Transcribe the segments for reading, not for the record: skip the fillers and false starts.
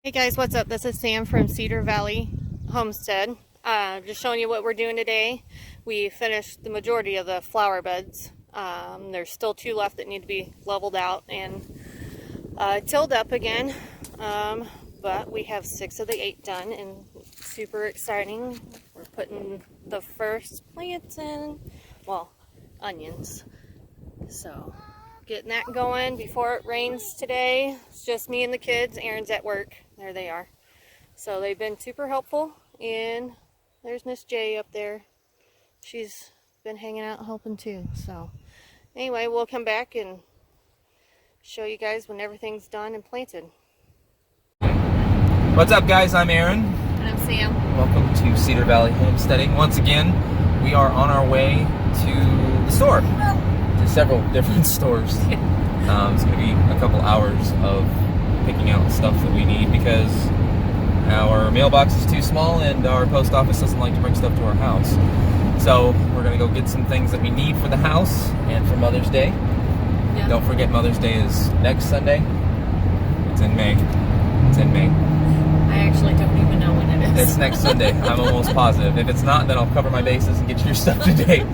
Hey guys, what's up? This is Sam from Cedar Valley Homestead. Just showing you what we're doing today. We finished the majority of the flower beds. There's still 2 left that need to be leveled out and tilled up again. But we have 6 of the 8 done and super exciting. We're putting the first plants in, well, onions. So getting that going before it rains today. It's just me and the kids. Aaron's at work. There they are. So they've been super helpful, and there's Miss J up there. She's been hanging out helping too. So anyway, we'll come back and show you guys when everything's done and planted. What's up, guys? I'm Aaron. And I'm Sam. Welcome to Cedar Valley Homesteading. Once again, we are on our way to the store. To several different stores. It's going to be a couple hours of picking out stuff that we need because our mailbox is too small and our post office doesn't like to bring stuff to our house. So we're going to go get some things that we need for the house and for Mother's Day. Yeah. Don't forget, Mother's Day is next Sunday. It's in May. It's in May. I actually don't even know when it is. It's next Sunday. I'm almost positive. If it's not, then I'll cover my bases and get your stuff today.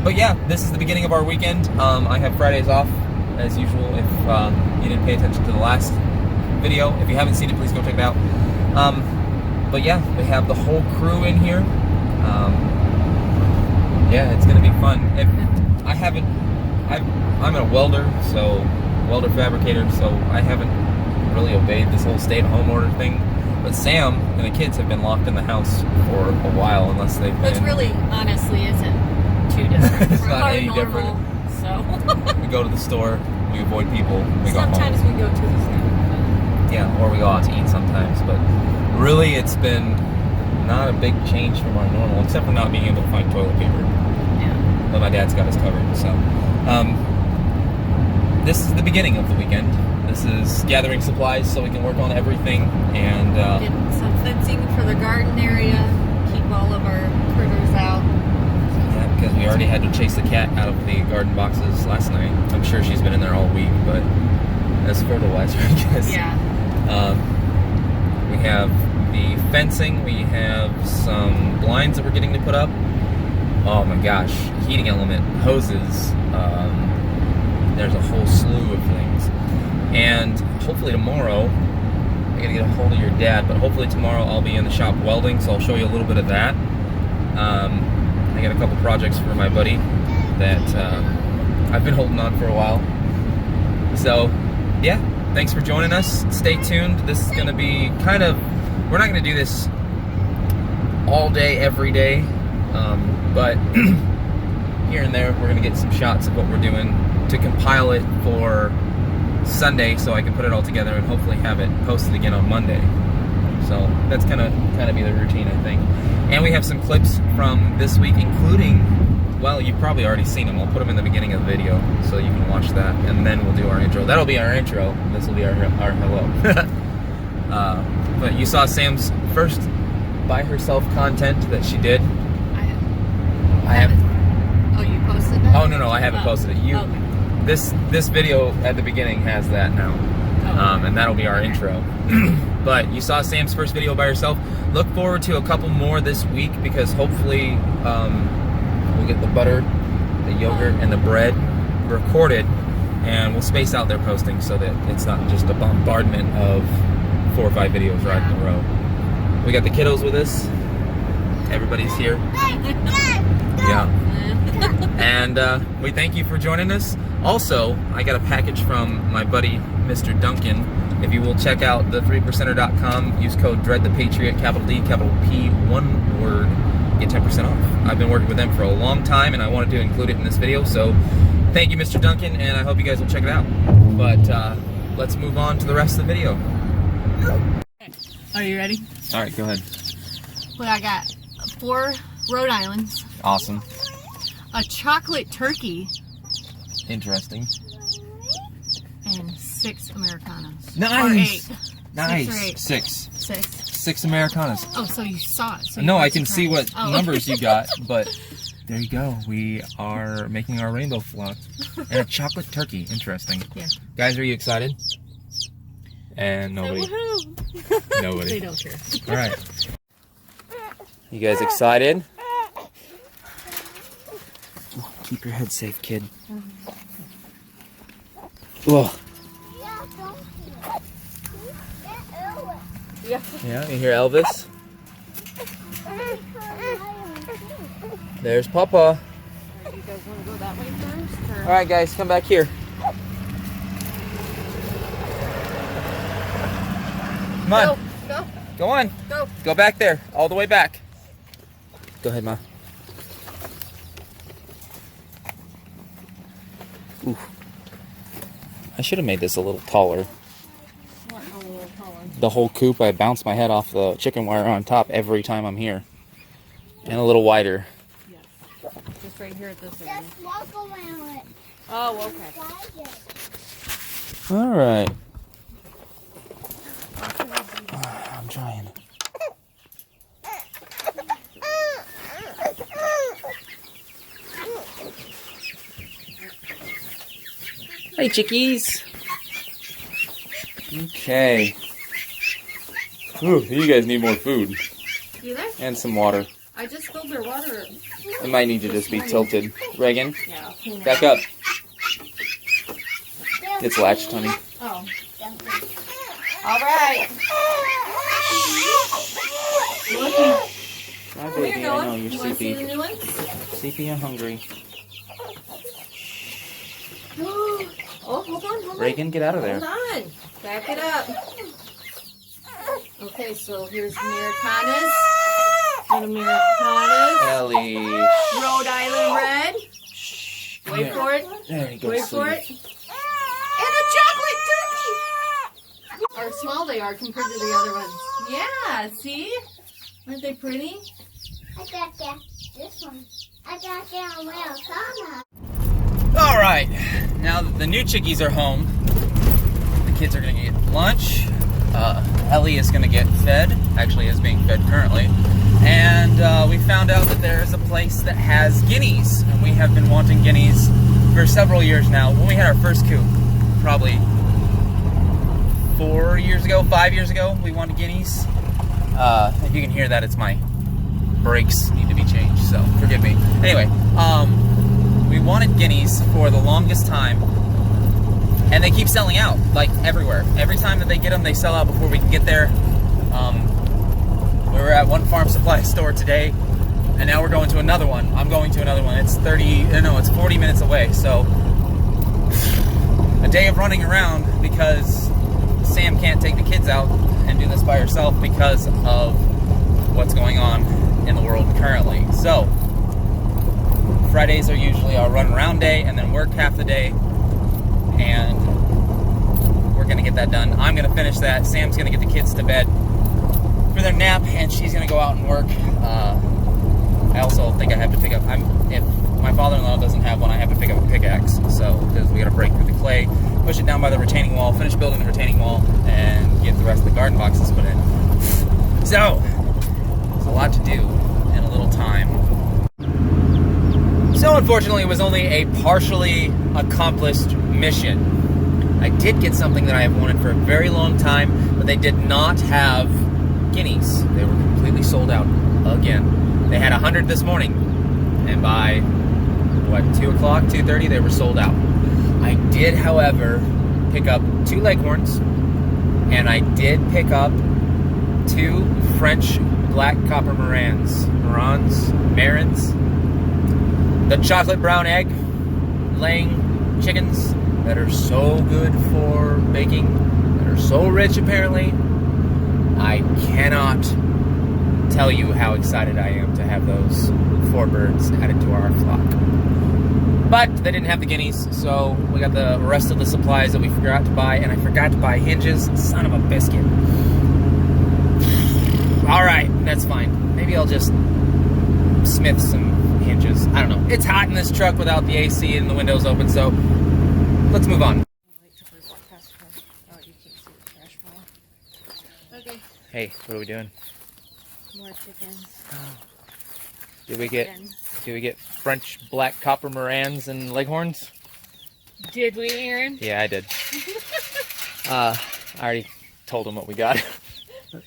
But yeah, this is the beginning of our weekend. I have Fridays off, as usual, if you didn't pay attention to the last video. If you haven't seen it, please go check it out. But yeah, we have the whole crew in here. Yeah, it's going to be fun. I'm a welder, welder fabricator, so I haven't really obeyed this whole stay-at-home order thing. But Sam and the kids have been locked in the house for a while, unless they've been... Which really, honestly, isn't too different. It's not any normal, different. So We go to the store, we avoid people, we go home. sometimes we go to the store. Yeah, or we go out to eat sometimes. But really, it's been not a big change from our normal, except for not being able to find toilet paper. Yeah. But my dad's got us covered. So, this is the beginning of the weekend. This is gathering supplies so we can work on everything and get some fencing for the garden area. Keep all of our critters out. Yeah, because we already had to chase the cat out of the garden boxes last night. I'm sure she's been in there all week, but as fertilizer, I guess. Yeah. We have the fencing. We have some blinds that we're getting to put up. Oh my gosh, heating element, hoses. There's a whole slew of things. And hopefully tomorrow, I gotta get a hold of your dad, but hopefully tomorrow I'll be in the shop welding, so I'll show you a little bit of that. I got a couple projects for my buddy that I've been holding on for a while. So, yeah, thanks for joining us. Stay tuned. This is gonna be kind of, we're not gonna do this all day, every day, but here and there we're gonna get some shots of what we're doing to compile it for Sunday, so I can put it all together and hopefully have it posted again on Monday. So that's kind of be the routine, I think. And we have some clips from this week, including, well, you've probably already seen them. I'll put them in the beginning of the video so you can watch that, and then we'll do our intro. That'll be our intro. This will be our hello. But you saw Sam's first by herself content that she did. I haven't. Oh, you posted that? Oh no, I haven't posted it. You. Okay. This video at the beginning has that now, and that'll be our intro. But you saw Sam's first video by herself. Look forward to a couple more this week because hopefully we'll get the butter, the yogurt, and the bread recorded, and we'll space out their posting so that it's not just a bombardment of 4 or 5 videos right in a row. We got the kiddos with us. Everybody's here. Yeah. And we thank you for joining us. Also, I got a package from my buddy, Mr. Duncan. If you will check out the3percenter.com, use code DREADTHEPATRIOT, capital D, capital P, one word, get 10% off. I've been working with them for a long time, and I wanted to include it in this video. So, thank you, Mr. Duncan, and I hope you guys will check it out. But let's move on to the rest of the video. Are you ready? All right, go ahead. Well, I got 4 Rhode Islands. Awesome. A chocolate turkey. Interesting. And 6 Americanos. Nice. Or 8. Nice. 6 or 8. 6. 6. 6 Americanos. Oh, so you saw it. So No, I can see what Oh. numbers you got, but there you go. We are making our rainbow flock. And a chocolate turkey. Interesting. Yeah. Guys, are you excited? And nobody. Nobody. They don't care. All right. You guys excited? Keep your head safe, kid. Whoa. Yeah, you hear Elvis? There's Papa. You guys want to go that way first? Or? All right, guys, come back here. Come on. Go. Go on. Go. Go back there, all the way back. Go ahead, Ma. Ooh. I should have made this a little taller. What, a little taller? The whole coop, I bounce my head off the chicken wire on top every time I'm here. And a little wider. Yes. Just right here at this area. Just walk around it. Oh, okay. All right. I'm trying. Hey, chickies. Okay. Ooh, you guys need more food. You there? And some water. I just filled their water. It might need to just be tilted. Reagan, Yeah, I'll clean it back up. It's latched, honey. Oh. All right. My Here baby, you I go. know, you're You want to see the sleepy. new ones? Sleepy and hungry. Oh, hold on. Reagan, get out of there. Hold on. Back it up. Okay, so here's Americanas. Little Americanas. Ellie. Rhode Island Red. Wait for it. There you go, Wait for it. And a chocolate turkey. How small they are compared to the other ones. Yeah, see? Aren't they pretty? I got that. This one. I got that on Americana. All right, now that the new chickies are home, the kids are gonna get lunch. Ellie is gonna get fed, actually is being fed currently. And we found out that there is a place that has guineas. And we have been wanting guineas for several years now. When we had our first coop, probably 4 years ago, 5 years ago, we wanted guineas. If you can hear that, it's my brakes need to be changed, so forgive me. Anyway, we wanted guineas for the longest time, and they keep selling out, like everywhere. Every time that they get them, they sell out before we can get there. We were at one farm supply store today, and now we're going to another one. I'm going to another one. It's 40 minutes away, so a day of running around because Sam can't take the kids out and do this by herself because of what's going on in the world currently. So Fridays are usually our run around day, and then work half the day, and we're gonna get that done. I'm gonna finish that. Sam's gonna get the kids to bed for their nap, and she's gonna go out and work. I also think I have to pick up, if my father-in-law doesn't have one, I have to pick up a pickaxe, so because we gotta break through the clay, push it down by the retaining wall, finish building the retaining wall, and get the rest of the garden boxes put in. So, there's a lot to do in a little time. So unfortunately, it was only a partially accomplished mission. I did get something that I have wanted for a very long time, but they did not have guineas. They were completely sold out again. They had 100 this morning, and by, 2 o'clock, 2:30, they were sold out. I did, however, pick up 2 leghorns, and I did pick up 2 French black copper marans. The chocolate brown egg laying chickens that are so good for baking, that are so rich apparently. I cannot tell you how excited I am to have those 4 birds added to our flock. But they didn't have the guineas, so we got the rest of the supplies that we forgot to buy, and I forgot to buy hinges. Son of a biscuit. Alright, that's fine. Maybe I'll just smith some hinges. I don't know. It's hot in this truck without the AC and the windows open, so let's move on. Okay, Hey, what are we doing? more chickens. Did we get French black copper marans and leghorns? Did we, Aaron? Yeah, I did. I already told them what we got. Oh,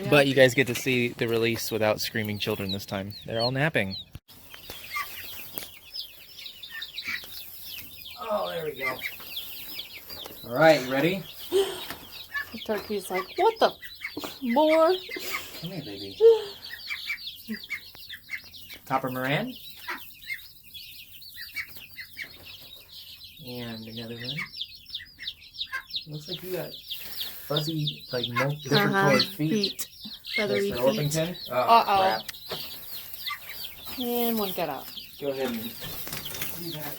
yeah. But you guys get to see the release without screaming children this time. They're all napping. Oh, there we go. All right, you ready? The turkey's like, what the? More? Come here, baby. Copper Moran. And another one. Looks like you got fuzzy, like different colored feet. Feathery That's the feet. Orpington? Oh, Uh-oh. crap. And one got out. Go ahead and do that.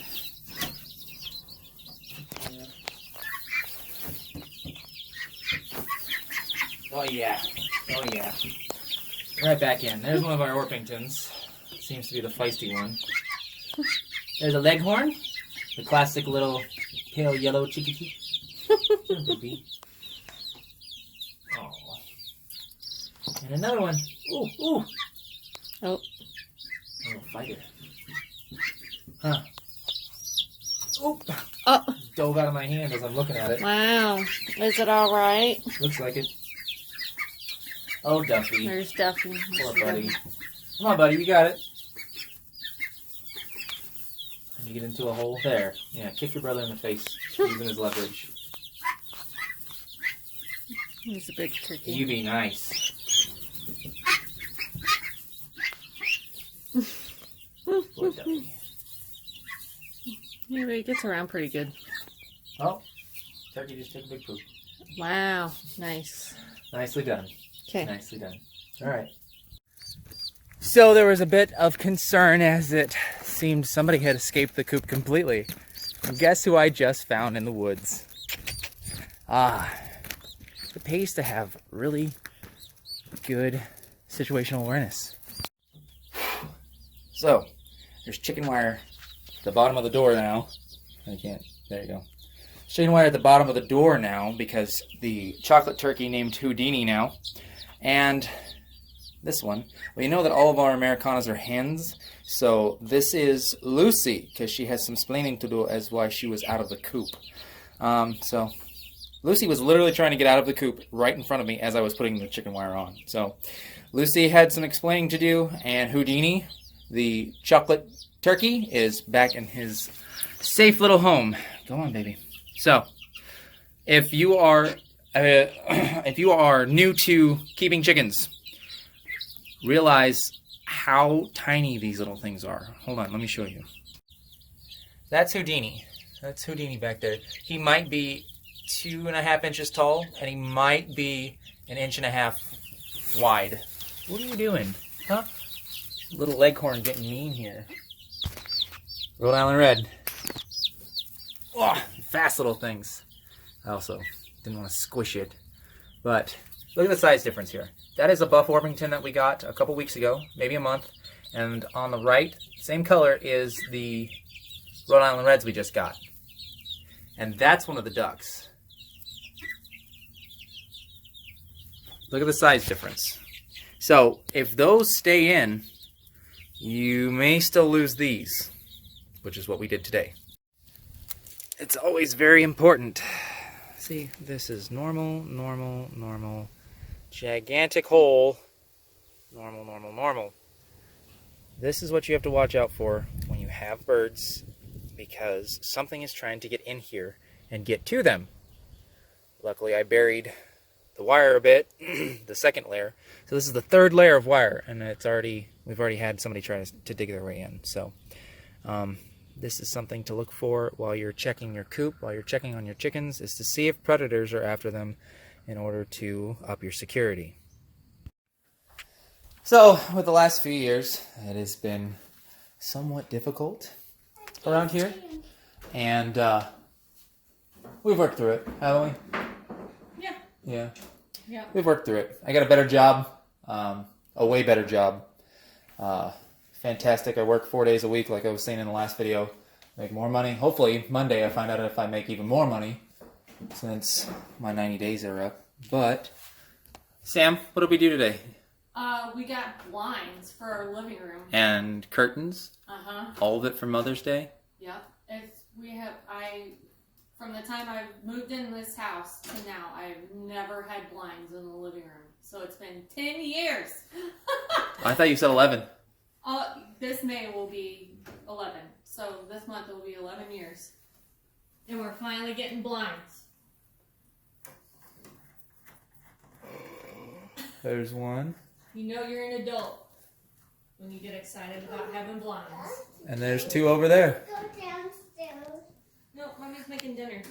Oh yeah. Oh yeah. Right back in. There's one of our Orpingtons. Seems to be the feisty one. There's a Leghorn. The classic little pale yellow chickadee. Baby. Oh. And another one. Ooh, ooh. Oh. Oh, fighter. Huh. Oop. Oh. Dove out of my hand as I'm looking at it. Wow. Is it all right? Looks like it. Oh, Duffy. There's Duffy. Poor buddy. Come on, buddy. You got it. And you get into a hole there. Yeah, kick your brother in the face using his leverage. He's a big turkey. You be nice. Poor Duffy. Yeah, but he gets around pretty good. Oh, turkey just took a big poop. Wow. Nice. Nicely done. Okay. Nicely done. All right. So there was a bit of concern as it seemed somebody had escaped the coop completely. And guess who I just found in the woods? Ah, it pays to have really good situational awareness. So, there's chicken wire at the bottom of the door now. I can't. There you go. Chicken wire at the bottom of the door now because the chocolate turkey named Houdini now. And this one, well, you know that all of our Americanas are hens, so this is Lucy, because she has some splaining to do as why she was out of the coop. So Lucy was literally trying to get out of the coop right in front of me as I was putting the chicken wire on. So Lucy had some explaining to do, and Houdini, the chocolate turkey, is back in his safe little home. Go on, baby. So, if you are new to keeping chickens, realize how tiny these little things are. Hold on, let me show you. That's Houdini. That's Houdini back there. He might be 2.5 inches tall, and he might be 1.5 inches wide. What are you doing? Huh? Little Leghorn getting mean here. Rhode Island Red. Oh, fast little things. I also didn't want to squish it. But look at the size difference here. That is a buff Orpington that we got a couple weeks ago, maybe a month. And on the right, same color, is the Rhode Island Reds we just got. And that's one of the ducks. Look at the size difference. So if those stay in, you may still lose these, which is what we did today. It's always very important. See, this is normal, normal, normal, gigantic hole, normal, normal, normal. This is what you have to watch out for when you have birds, because something is trying to get in here and get to them. Luckily, I buried the wire a bit, the second layer. So this is the third layer of wire, and we've already had somebody try to dig their way in. So this is something to look for while you're checking your coop, while you're checking on your chickens, is to see if predators are after them in order to up your security. So, with the last few years, it has been somewhat difficult around here, and we've worked through it, haven't we? Yeah. Yeah. We've worked through it. I got a better job, a way better job. Fantastic. I work 4 days a week, like I was saying in the last video. Make more money. Hopefully, Monday I find out if I make even more money, since my 90 days are up. But, Sam, what did we do today? We got blinds for our living room. And curtains. Uh-huh. All of it for Mother's Day. Yep. I From the time I moved in this house to now, I've never had blinds in the living room. So it's been 10 years. I thought you said 11. This May will be 11. So this month will be 11 years. And we're finally getting blinds. There's one. You know you're an adult when you get excited about having blinds. And there's 2 over there. Go downstairs. No, Mommy's making dinner.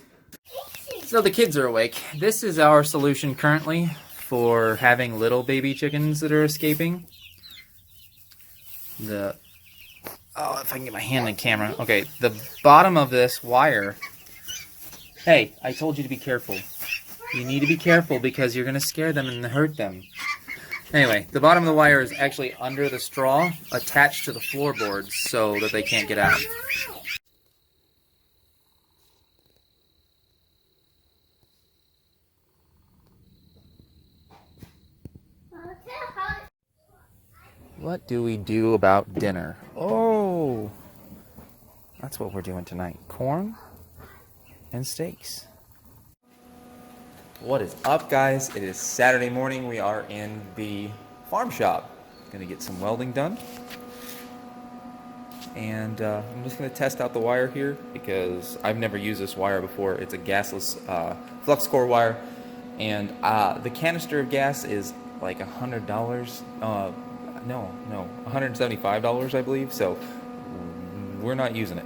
So the kids are awake. This is our solution currently for having little baby chickens that are escaping. Oh, if I can get my hand on camera. Okay, the bottom of this wire. Hey, I told you to be careful. You need to be careful because you're going to scare them and hurt them. Anyway, the bottom of the wire is actually under the straw, attached to the floorboards so that they can't get out. What do we do about dinner? Oh, that's what we're doing tonight. Corn and steaks. What is up, guys? It is Saturday morning. We are in the farm shop. Gonna get some welding done. And I'm just gonna test out the wire here because I've never used this wire before. It's a gasless flux core wire. And the canister of gas is like $100. No, $175, I believe. So we're not using it.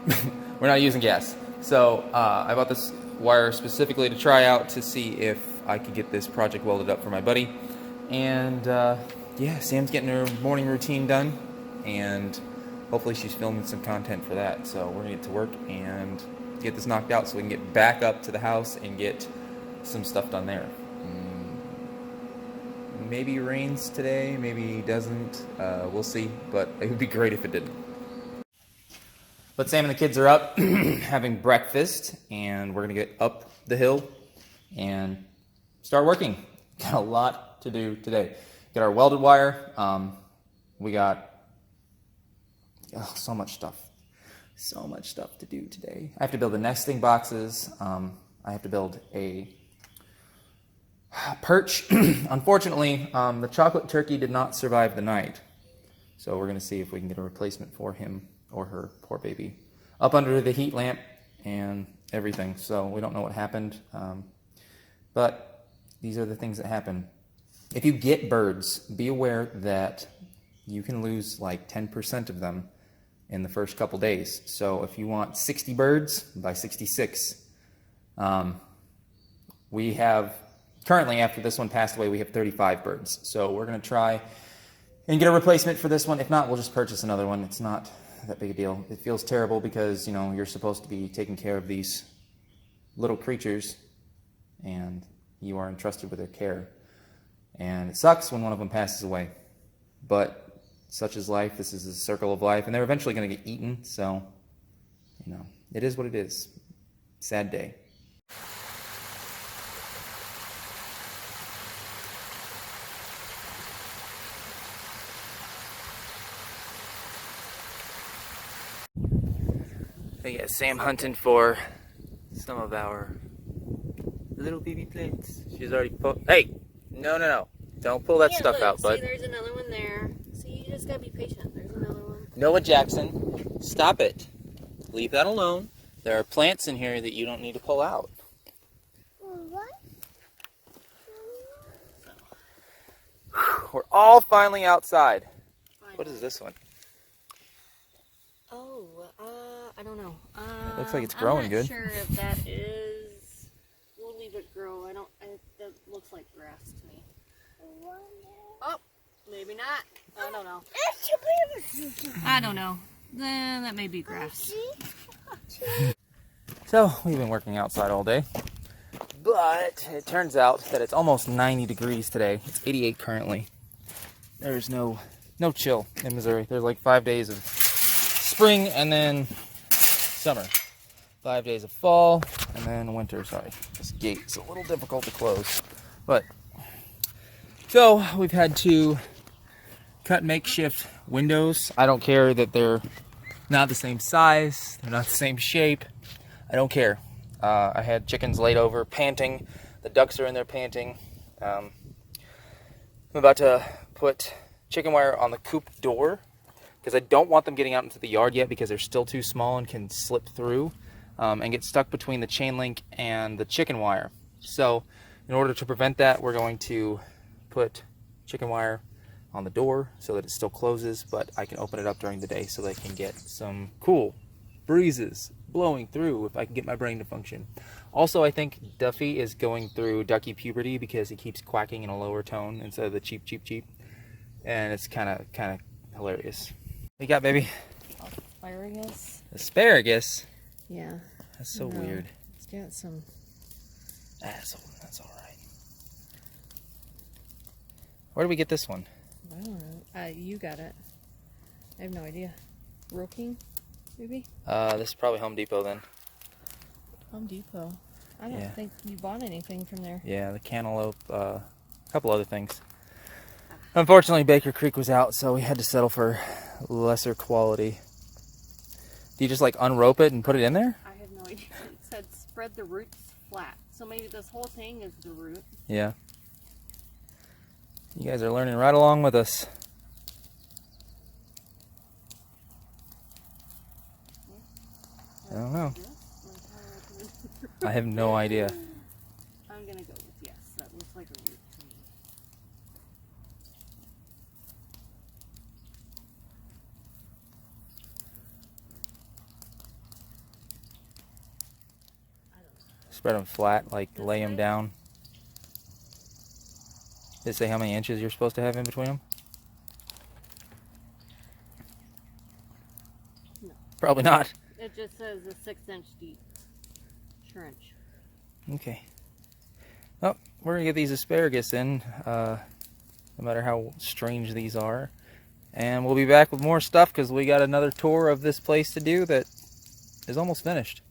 We're not using gas. So I bought this wire specifically to try out to see if I could get this project welded up for my buddy. And yeah, Sam's getting her morning routine done, and hopefully she's filming some content for that. So we're gonna get to work and get this knocked out so we can get back up to the house and get some stuff done there. Maybe it rains today, maybe it doesn't. We'll see, but it would be great if it didn't. But Sam and the kids are up having breakfast, and we're gonna get up the hill and start working. Got a lot to do today. Got our welded wire. We got so much stuff. So much stuff to do today. I have to build the nesting boxes. I have to build a perch. Unfortunately, the chocolate turkey did not survive the night. So we're gonna see if we can get a replacement for him or her, poor baby, up under the heat lamp and everything. So we don't know what happened. But these are the things that happen. If you get birds, be aware that you can lose like 10% of them in the first couple days. So if you want 60 birds, buy 66. We have, currently after this one passed away, we have 35 birds. So we're gonna try and get a replacement for this one. If not, we'll just purchase another one. It's not that big a deal. It feels terrible because, you know, you're supposed to be taking care of these little creatures and you are entrusted with their care. And it sucks when one of them passes away. But such is life. This is the circle of life. And they're eventually going to get eaten. So, you know, it is what it is. Sad day. They got Sam hunting for some of our little baby plants. She's already Hey! No. Don't pull that stuff out, bud. See, there's another one there. See, you just gotta be patient. There's another one. Noah Jackson, stop it. Leave that alone. There are plants in here that you don't need to pull out. What? We're all finally outside. Fine. What is this one? Oh, I don't know. It looks like it's growing good. I'm not sure if that is. We'll leave it grow. That looks like grass to me. Oh, maybe not. I don't know. I don't know. Then that may be grass. So, we've been working outside all day. But it turns out that it's almost 90 degrees today. It's 88 currently. There's no chill in Missouri. There's like 5 days of spring and then summer. 5 days of fall and then winter. Sorry, this gate's a little difficult to close. But, so we've had to cut makeshift windows. I don't care that they're not the same size, they're not the same shape. I don't care. I had chickens laid over, panting. The ducks are in there panting. I'm about to put chicken wire on the coop door because I don't want them getting out into the yard yet because they're still too small and can slip through and get stuck between the chain link and the chicken wire. So in order to prevent that, we're going to put chicken wire on the door so that it still closes, but I can open it up during the day so they can get some cool breezes blowing through if I can get my brain to function. Also, I think Duffy is going through ducky puberty because he keeps quacking in a lower tone instead of the cheep, cheep, cheep. And it's kind of hilarious. What you got, baby? Asparagus. Asparagus? Yeah. That's so weird. It's got some. That's all right. Where do we get this one? I don't know. You got it. I have no idea. Roking, maybe? This is probably Home Depot then. Home Depot. I don't think you bought anything from there. Yeah, the cantaloupe, a couple other things. Unfortunately, Baker Creek was out, so we had to settle for lesser quality. Do you just like unrope it and put it in there? I have no idea. It said spread the roots flat. So maybe this whole thing is the root. Yeah. You guys are learning right along with us. I don't know. I have no idea. I'm gonna go with yes. That looks like a root to me. Spread them flat, like This lay them way? down. Did it say how many inches you're supposed to have in between them? No. Probably not. It just says a 6-inch deep trench. Okay. Well, we're gonna get these asparagus in, no matter how strange these are. And we'll be back with more stuff because we got another tour of this place to do that is almost finished.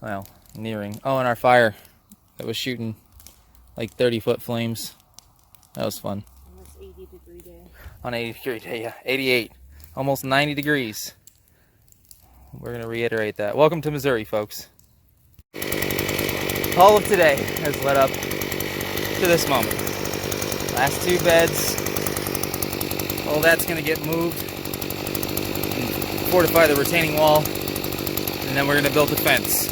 Well, nearing. Oh, and our fire that was shooting like 30-foot flames. That was fun. On this 80-degree day. On 80-degree day, yeah. 88. Almost 90 degrees. We're going to reiterate that. Welcome to Missouri, folks. All of today has led up to this moment. Last 2 beds. All that's going to get moved and fortify the retaining wall. And then we're going to build the fence.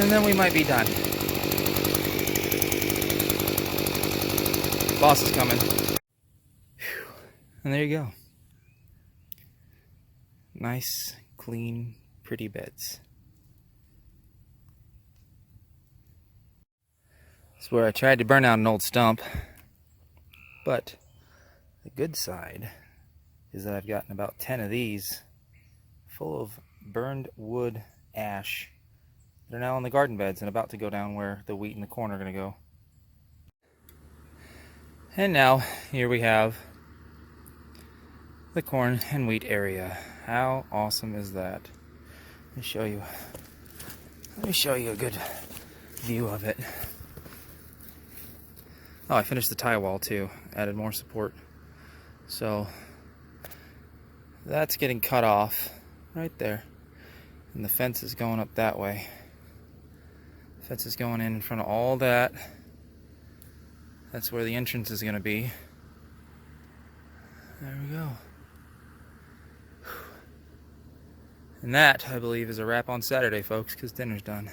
And then we might be done. Boss is coming. Whew. And there you go. Nice, clean, pretty beds. This is where I tried to burn out an old stump. But the good side is that I've gotten about 10 of these full of burned wood ash. They're now on the garden beds and about to go down where the wheat and the corn are going to go. And now, here we have the corn and wheat area. How awesome is that? Let me show you a good view of it. Oh, I finished the tie wall too. Added more support. So, that's getting cut off right there. And the fence is going up that way. The fence is going in front of all that. That's where the entrance is going to be. There we go. And that, I believe, is a wrap on Saturday, folks, because dinner's done.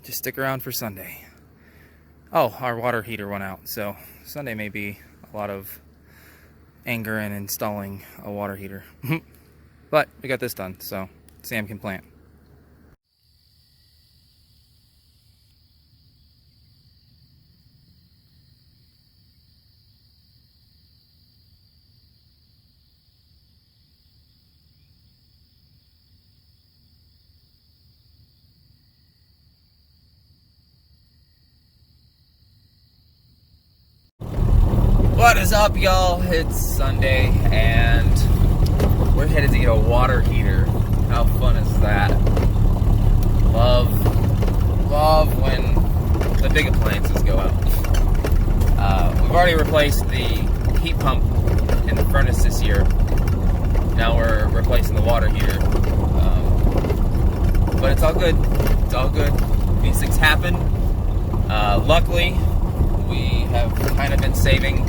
Just stick around for Sunday. Oh, our water heater went out, so Sunday may be a lot of anger and installing a water heater. But we got this done, so Sam can plant. What is up, y'all? It's Sunday and we're headed to get a water heater. How fun is that? Love when the big appliances go out. We've already replaced the heat pump in the furnace this year. Now we're replacing the water heater. But it's all good. It's all good. These things happen. Luckily, we have kind of been saving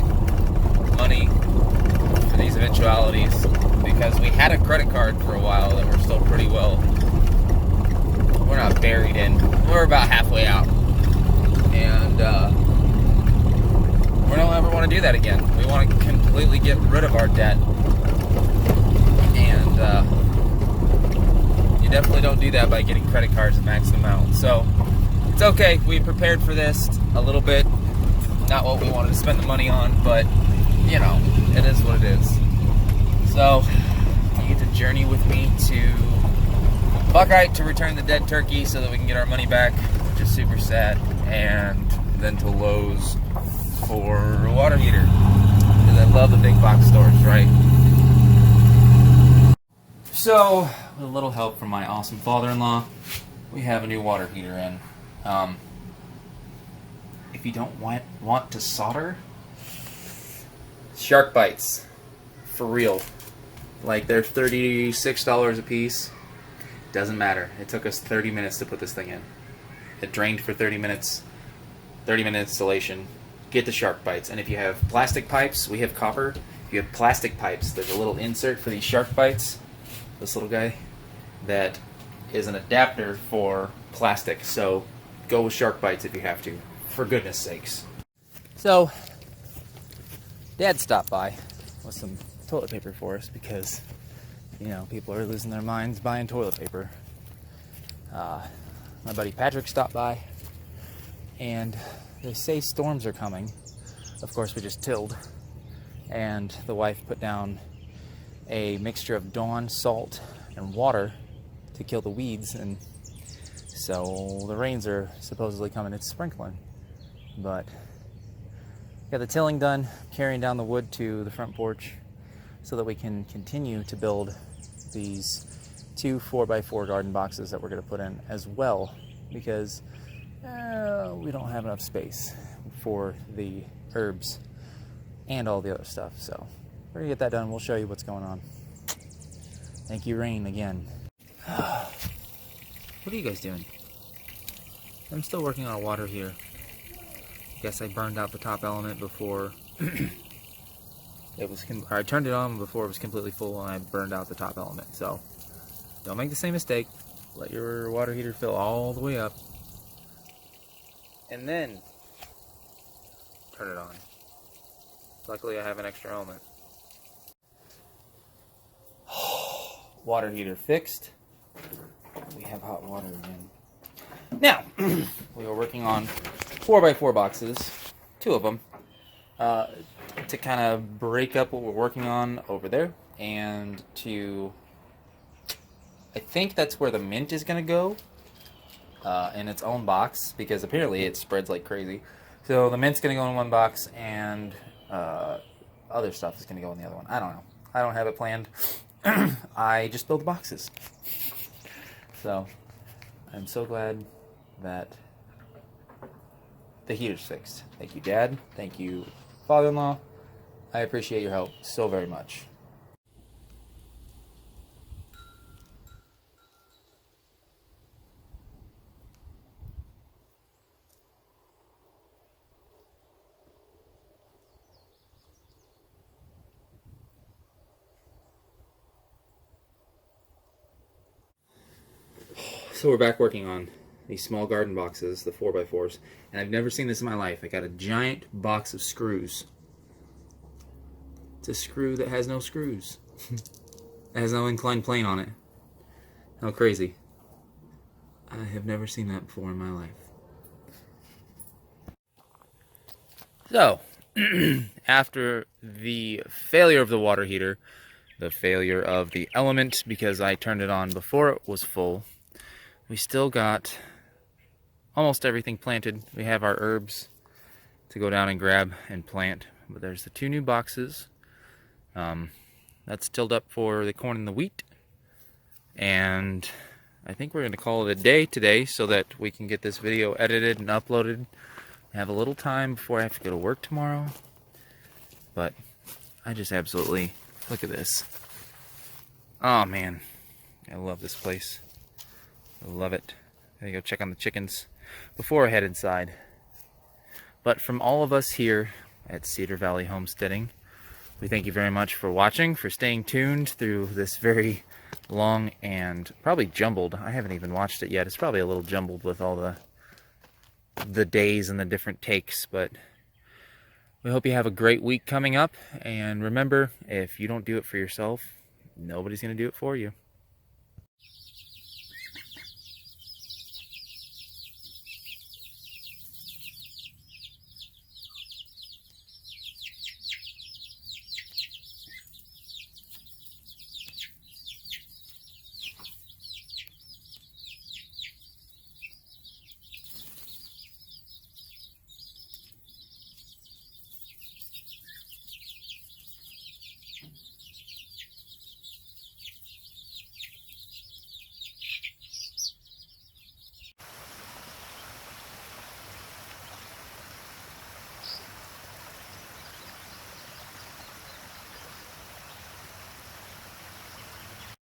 money for these eventualities because we had a credit card for a while that we're still pretty well. We're not buried in. We're about halfway out. And we don't ever want to do that again. We want to completely get rid of our debt. And you definitely don't do that by getting credit cards at maximum amount. So it's okay. We prepared for this a little bit. Not what we wanted to spend the money on, but you know, it is what it is. So you get to journey with me to Buckeye to return the dead turkey so that we can get our money back, which is super sad, and then to Lowe's for a water heater because I love the big box stores, right? So, with a little help from my awesome father-in-law, we have a new water heater in. If you don't want to solder, shark bites, for real. Like, they're $36 a piece. Doesn't matter. It took us 30 minutes to put this thing in. It drained for 30 minutes. 30-minute installation. Get the shark bites. And if you have plastic pipes, we have copper. If you have plastic pipes, there's a little insert for these shark bites. This little guy. That is an adapter for plastic. So go with shark bites if you have to. For goodness sakes. So, Dad stopped by with some toilet paper for us because, you know, people are losing their minds buying toilet paper. My buddy Patrick stopped by, and they say storms are coming. Of course, we just tilled, and the wife put down a mixture of Dawn, salt, and water to kill the weeds, and so the rains are supposedly coming. It's sprinkling, but got the tilling done, carrying down the wood to the front porch so that we can continue to build these 2 4x4 garden boxes that we're going to put in as well, because we don't have enough space for the herbs and all the other stuff. So we're going to get that done. We'll show you what's going on. Thank you, rain, again. What are you guys doing? I'm still working on a water heater. Guess I burned out the top element before I turned it on before it was completely full, and I burned out the top element. So don't make the same mistake. Let your water heater fill all the way up, and then turn it on. Luckily, I have an extra element. Water heater fixed. We have hot water again. Now, we are working on 4x4 boxes, 2 of them, to kind of break up what we're working on over there, and to, I think that's where the mint is going to go, in its own box, because apparently it spreads like crazy. So the mint's going to go in one box, and other stuff is going to go in the other one. I don't know. I don't have it planned. I just build boxes. So, I'm so glad that the heater's fixed. Thank you, Dad. Thank you, father-in-law. I appreciate your help so very much. So we're back working on these small garden boxes, the 4x4s, and I've never seen this in my life. I got a giant box of screws. It's a screw that has no screws. It has no inclined plane on it. How crazy. I have never seen that before in my life. So, after the failure of the water heater, the failure of the element because I turned it on before it was full, we still got almost everything planted. We have our herbs to go down and grab and plant. But there's the 2 new boxes. That's tilled up for the corn and the wheat. And I think we're going to call it a day today so that we can get this video edited and uploaded. Have a little time before I have to go to work tomorrow. But I just absolutely, look at this. Oh man, I love this place. Love it. Gotta go check on the chickens before I head inside. But from all of us here at Cedar Valley Homesteading, we thank you very much for watching, for staying tuned through this very long and probably jumbled. I haven't even watched it yet. It's probably a little jumbled with all the days and the different takes, but we hope you have a great week coming up. And remember, if you don't do it for yourself, nobody's going to do it for you.